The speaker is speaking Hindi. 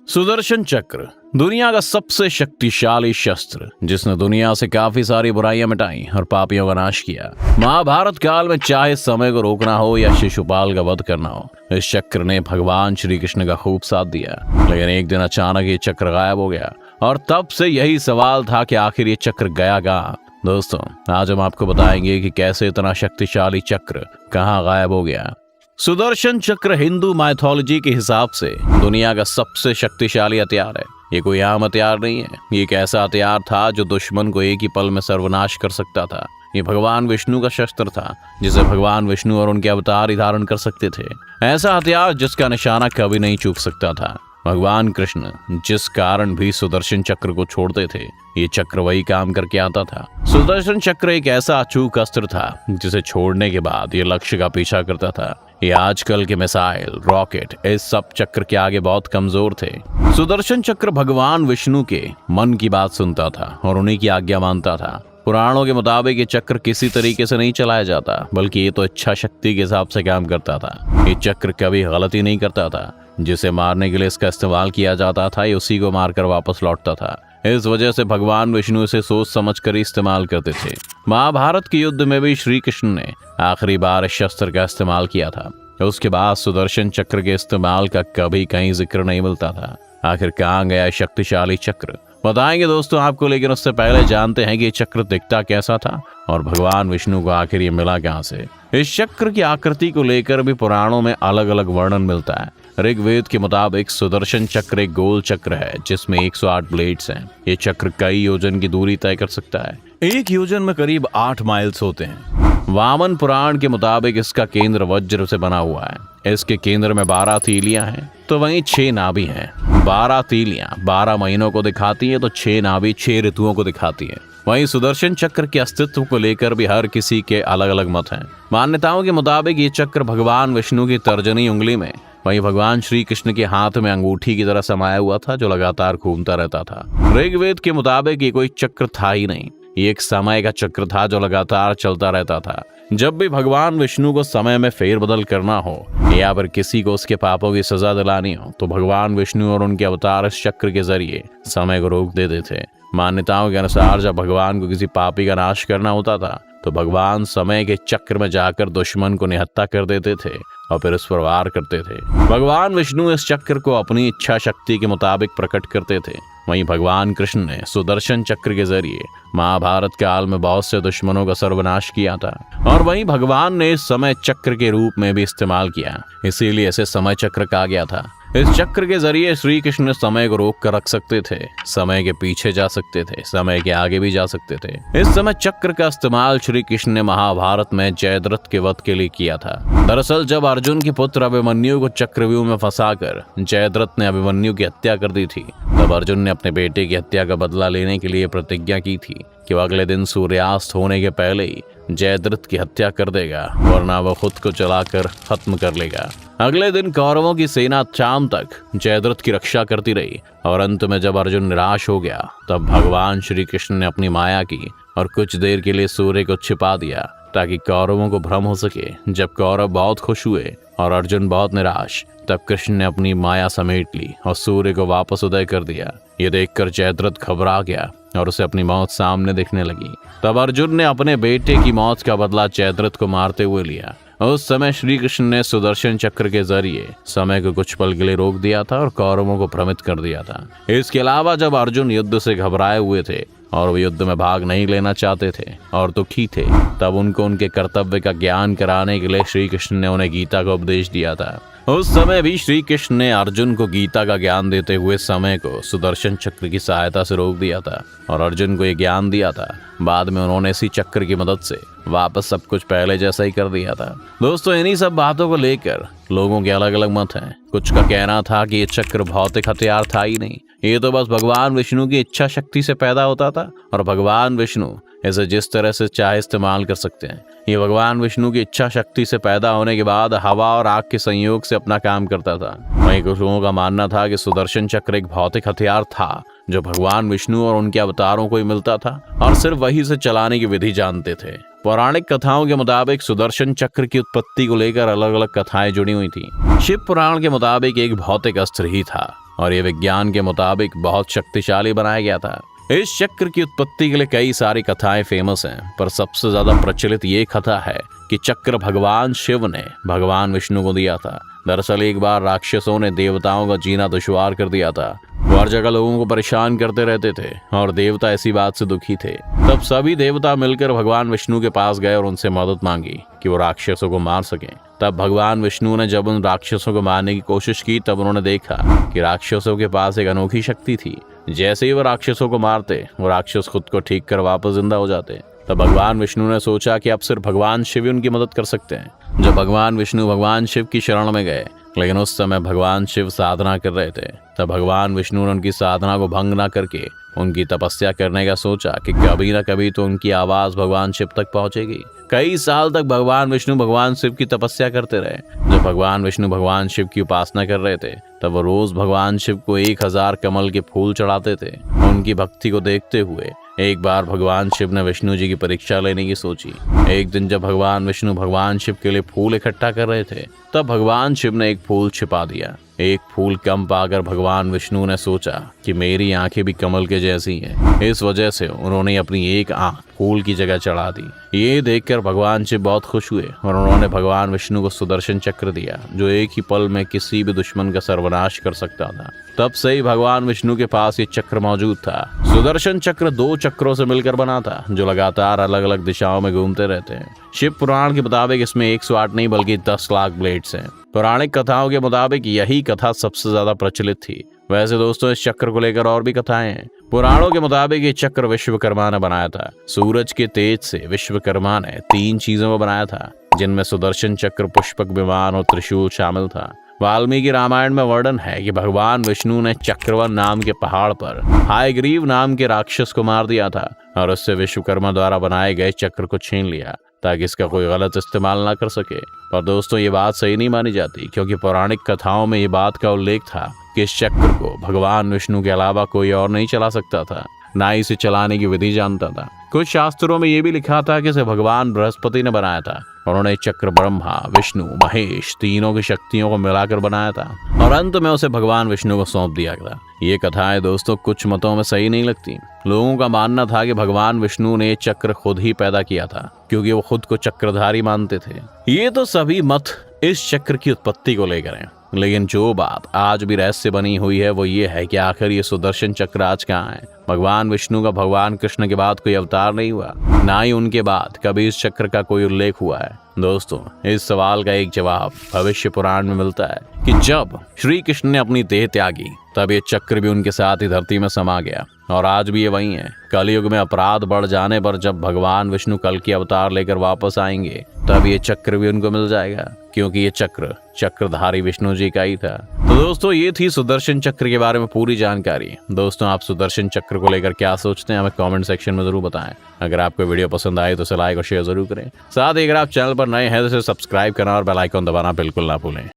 सुदर्शन चक्र दुनिया का सबसे शक्तिशाली शस्त्र, जिसने दुनिया से काफी सारी बुराइयां मिटाई और पापियों का नाश किया। महाभारत काल में चाहे समय को रोकना हो या शिशुपाल का वध करना हो, इस चक्र ने भगवान श्री कृष्ण का खूब साथ दिया। लेकिन एक दिन अचानक ये चक्र गायब हो गया और तब से यही सवाल था कि आखिर ये चक्र गया कहाँ। दोस्तों, आज हम आपको बताएंगे कि कैसे इतना शक्तिशाली चक्र कहाँ गायब हो गया। सुदर्शन चक्र हिंदू माइथोलॉजी के हिसाब से दुनिया का सबसे शक्तिशाली हथियार है। ये कोई आम हथियार नहीं है, ये एक ऐसा हथियार था जो दुश्मन को एक ही पल में सर्वनाश कर सकता था। ये भगवान विष्णु का शस्त्र था, जिसे भगवान विष्णु और उनके अवतार ही धारण कर सकते थे। ऐसा हथियार जिसका निशाना कभी नहीं चूक सकता था। भगवान कृष्ण जिस कारण भी सुदर्शन चक्र को छोड़ते थे, ये चक्र वही काम करके आता था। सुदर्शन चक्र एक ऐसा अचूक अस्त्र था जिसे छोड़ने के बाद ये लक्ष्य का पीछा करता था। ये आजकल के मिसाइल, रॉकेट, इस सब चक्र के आगे बहुत कमजोर थे। सुदर्शन चक्र भगवान विष्णु के मन की बात सुनता था और उन्हीं की आज्ञा मानता था। पुराणों के मुताबिक ये चक्र किसी तरीके से नहीं चलाया जाता, बल्कि ये तो इच्छा शक्ति के हिसाब से काम करता था। ये चक्र कभी गलती नहीं करता था। जिसे मारने के लिए इसका इस्तेमाल किया जाता था, ये उसी को मारकर वापस लौटता था। इस वजह से भगवान विष्णु इसे सोच समझ कर इस्तेमाल करते थे। महाभारत के युद्ध में भी श्री कृष्ण ने आखिरी बार इस शस्त्र का इस्तेमाल किया था। उसके बाद सुदर्शन चक्र के इस्तेमाल का कभी कहीं जिक्र नहीं मिलता था। आखिर कहाँ गया शक्तिशाली चक्र, बताएंगे दोस्तों आपको। लेकिन उससे पहले जानते हैं कि ये चक्र दिखता कैसा था और भगवान विष्णु को आखिर ये मिला कहाँ से। इस चक्र की आकृति को लेकर भी पुराणों में अलग अलग वर्णन मिलता है। ऋग्वेद के मुताबिक सुदर्शन चक्र एक गोल चक्र है जिसमें 108 ब्लेड्स हैं। ये चक्र कई योजन की दूरी तय कर सकता है। एक योजन में करीब 8 माइल्स होते हैं। वामन पुराण के मुताबिक इसका केंद्र वज्र से बना हुआ है। इसके केंद्र में 12 तीलियां हैं, तो वहीं 6 नाभि हैं। 12 तीलियां 12 महीनों को दिखाती है, तो 6 नाभि 6 ऋतुओं को दिखाती है। वहीं सुदर्शन चक्र के अस्तित्व को लेकर भी हर किसी के अलग अलग मत हैं। मान्यताओं के मुताबिक ये चक्र भगवान विष्णु की तर्जनी उंगली में, वहीं भगवान श्री कृष्ण के हाथ में अंगूठी की तरह समाया हुआ था, जो लगातार घूमता रहता था। ऋग्वेद के मुताबिक ये कोई चक्र था ही नहीं, ये एक समय का चक्र था जो लगातार चलता रहता था। जब भी भगवान विष्णु को समय में फेरबदल करना हो या फिर किसी को उसके पापों की सजा दिलानी हो, तो भगवान विष्णु और उनके अवतार इस चक्र के जरिए समय को रोक देते थे। मान्यताओं के अनुसार जब भगवान को किसी पापी का नाश करना होता था, तो भगवान समय के चक्र में जाकर दुश्मन को निहत्था कर देते थे और फिर उस पर वार करते थे। भगवान विष्णु इस चक्र को अपनी इच्छा शक्ति के मुताबिक प्रकट करते थे। वहीं भगवान कृष्ण ने सुदर्शन चक्र के जरिए महाभारत काल में बहुत से दुश्मनों का सर्वनाश किया था, और वहीं भगवान ने इस समय चक्र के रूप में भी इस्तेमाल किया, इसीलिए इसे समय चक्र कहा गया था। इस चक्र के जरिए श्री कृष्ण समय को रोक कर रख सकते थे, समय के पीछे जा सकते थे, समय के आगे भी जा सकते थे। इस समय चक्र का इस्तेमाल श्री कृष्ण ने महाभारत में जयद्रथ के वध के लिए किया था। दरअसल जब अर्जुन के पुत्र अभिमन्यु को चक्रव्यूह में फंसाकर जयद्रथ ने अभिमन्यु की हत्या कर दी थी, तब अर्जुन ने अपने बेटे की हत्या का बदला लेने के लिए प्रतिज्ञा की थी कि वह अगले दिन सूर्यास्त होने के पहले ही जयद्रथ की हत्या कर देगा, वरना वह खुद को जलाकर खत्म कर लेगा। अगले दिन कौरवों की सेना शाम तक जयद्रथ की रक्षा करती रही, और अंत में जब अर्जुन निराश हो गया, तब भगवान श्री कृष्ण ने अपनी माया की और कुछ देर के लिए सूर्य को छिपा दिया, ताकि कौरवों को भ्रम हो सके। जब कौरव बहुत खुश हुए और अर्जुन बहुत निराश, तब कृष्ण ने अपनी माया समेट ली और सूर्य को वापस उदय कर दिया। ये देखकर जयद्रथ घबरा गया और उसे अपनी मौत सामने दिखने लगी। तब अर्जुन ने अपने बेटे की मौत का बदला जयद्रथ को मारते हुए लिया। उस समय श्री कृष्ण ने सुदर्शन चक्र के जरिए समय को कुछ पल के लिए रोक दिया था और कौरवों को भ्रमित कर दिया था। इसके अलावा जब अर्जुन युद्ध से घबराए हुए थे और वे युद्ध में भाग नहीं लेना चाहते थे और दुखी थे, तब उनको उनके कर्तव्य का ज्ञान कराने के लिए श्री कृष्ण ने उन्हें गीता का उपदेश दिया था। उस समय भी श्री कृष्ण ने अर्जुन को गीता का ज्ञान देते हुए समय को सुदर्शन चक्र की सहायता से रोक दिया था और अर्जुन को ये ज्ञान दिया था। बाद में उन्होंने इसी चक्र की मदद से वापस सब कुछ पहले जैसा ही कर दिया था। दोस्तों, इन्हीं सब बातों को लेकर लोगों के अलग अलग मत हैं। कुछ का कहना था कि ये चक्र भौतिक हथियार था ही नहीं, ये तो बस भगवान विष्णु की इच्छा शक्ति से पैदा होता था और भगवान विष्णु इसे जिस तरह से चाहे इस्तेमाल कर सकते हैं। ये भगवान विष्णु की इच्छा शक्ति से पैदा होने के बाद हवा और आग के संयोग से अपना काम करता था। वहीं कुछ लोगों का मानना था कि सुदर्शन चक्र एक भौतिक हथियार था जो भगवान विष्णु और उनके अवतारों को ही मिलता था और सिर्फ वही से चलाने की विधि जानते थे। पौराणिक कथाओं के मुताबिक सुदर्शन चक्र की उत्पत्ति को लेकर अलग अलग कथाएं जुड़ी हुई थी। शिव पुराण के मुताबिक एक भौतिक अस्त्र ही था और ये विज्ञान के मुताबिक बहुत शक्तिशाली बनाया गया था। इस चक्र की उत्पत्ति के लिए कई सारी कथाएं फेमस हैं, पर सबसे ज्यादा प्रचलित ये कथा है कि चक्र भगवान शिव ने भगवान विष्णु को दिया था। दरअसल एक बार राक्षसों ने देवताओं का जीना दुश्वार कर दिया था। वो हर जगह लोगों को परेशान करते रहते थे और देवता ऐसी बात से दुखी थे। तब सभी देवता मिलकर भगवान विष्णु के पास गए और उनसे मदद मांगी कि वो राक्षसों को मार सकें। तब भगवान विष्णु ने जब उन राक्षसों को मारने की कोशिश की, तब उन्होंने देखा कि राक्षसों के पास एक अनोखी शक्ति थी। जैसे ही वो राक्षसों को मारते, वो राक्षस खुद को ठीक कर वापस जिंदा हो जाते। तब भगवान विष्णु ने सोचा कि अब सिर्फ भगवान शिव ही उनकी मदद कर सकते हैं। जब भगवान विष्णु भगवान शिव की शरण में गए, लेकिन उस समय भगवान शिव साधना कर रहे थे, तब भगवान विष्णु ने उनकी साधना को भंग न करके उनकी तपस्या करने का सोचा कि कभी न कभी तो उनकी आवाज भगवान शिव तक पहुंचेगी। कई साल तक भगवान विष्णु भगवान शिव की तपस्या करते रहे। जब भगवान विष्णु भगवान शिव की उपासना कर रहे थे, तब वो रोज भगवान शिव को 1000 कमल के फूल चढ़ाते थे। उनकी भक्ति को देखते हुए एक बार भगवान शिव ने विष्णु जी की परीक्षा लेने की सोची। एक दिन जब भगवान विष्णु भगवान शिव के लिए फूल इकट्ठा कर रहे थे, तब भगवान शिव ने एक फूल छिपा दिया। एक फूल कम पाकर भगवान विष्णु ने सोचा कि मेरी आंखें भी कमल के जैसी हैं। इस वजह से उन्होंने अपनी एक आंख फूल की जगह चढ़ा दी। ये देखकर भगवान शिव बहुत खुश हुए और उन्होंने भगवान विष्णु को सुदर्शन चक्र दिया, जो एक ही पल में किसी भी दुश्मन का सर्वनाश कर सकता था। तब से ही भगवान विष्णु के पास ये चक्र मौजूद था। सुदर्शन चक्र 2 चक्रों से मिलकर बना था, जो लगातार अलग अलग दिशाओं में घूमते रहते हैं। शिव पुराण के मुताबिक इसमें 108 नहीं बल्कि 10 लाख ब्लेड्स हैं। पौराणिक कथाओं के मुताबिक यही कथा सबसे ज्यादा प्रचलित थी। वैसे दोस्तों, इस चक्र को लेकर और भी कथाएं हैं। पुराणों के मुताबिक ये चक्र विश्वकर्मा ने बनाया था। सूरज के तेज से विश्वकर्मा ने 3 चीजों को बनाया था, जिनमें सुदर्शन चक्र, पुष्पक विमान और त्रिशूल शामिल था। वाल्मीकि रामायण में वर्णन है कि भगवान विष्णु ने चक्रवन नाम के पहाड़ पर हायग्रीव नाम के राक्षस को मार दिया था और उससे विश्वकर्मा द्वारा बनाए गए चक्र को छीन लिया, ताकि इसका कोई गलत इस्तेमाल ना कर सके। पर दोस्तों, ये बात सही नहीं मानी जाती, क्योंकि पौराणिक कथाओं में ये बात का उल्लेख था कि इस चक्र को भगवान विष्णु के अलावा कोई और नहीं चला सकता था, ना ही इसे चलाने की विधि जानता था। कुछ शास्त्रों में ये भी लिखा था कि इसे भगवान बृहस्पति ने बनाया था। उन्होंने चक्र ब्रह्मा, विष्णु, महेश तीनों की शक्तियों को मिलाकर बनाया था और अंत में उसे भगवान विष्णु को सौंप दिया गया। ये कथाएं दोस्तों कुछ मतों में सही नहीं लगती। लोगों का मानना था कि भगवान विष्णु ने चक्र खुद ही पैदा किया था, क्योंकि वो खुद को चक्रधारी मानते थे। ये तो सभी मत इस चक्र की उत्पत्ति को लेकर हैं, लेकिन जो बात आज भी रहस्य बनी हुई है वो ये है कि आखिर ये सुदर्शन चक्र आज कहाँ है। भगवान विष्णु का भगवान कृष्ण के बाद कोई अवतार नहीं हुआ, ना ही उनके बाद कभी इस चक्र का कोई उल्लेख हुआ है। दोस्तों, इस सवाल का एक जवाब भविष्य पुराण में मिलता है कि जब श्री कृष्ण ने अपनी देह त्यागी, तब ये चक्र भी उनके साथ ही धरती में समा गया और आज भी ये वही है। कलयुग में अपराध बढ़ जाने पर जब भगवान विष्णु कल की अवतार लेकर वापस आएंगे, तब ये चक्र भी उनको मिल जाएगा, क्योंकि ये चक्र चक्रधारी विष्णु जी का ही था। तो दोस्तों, ये थी सुदर्शन चक्र के बारे में पूरी जानकारी। दोस्तों, आप सुदर्शन चक्र को लेकर क्या सोचते हैं, हमें कमेंट सेक्शन में जरूर बताएं। अगर आपको वीडियो पसंद आए तो इसे लाइक और शेयर जरूर करें। साथ ही अगर आप चैनल पर नए हैं तो इसे सब्सक्राइब करना और बेल आइकन दबाना बिल्कुल ना भूलें।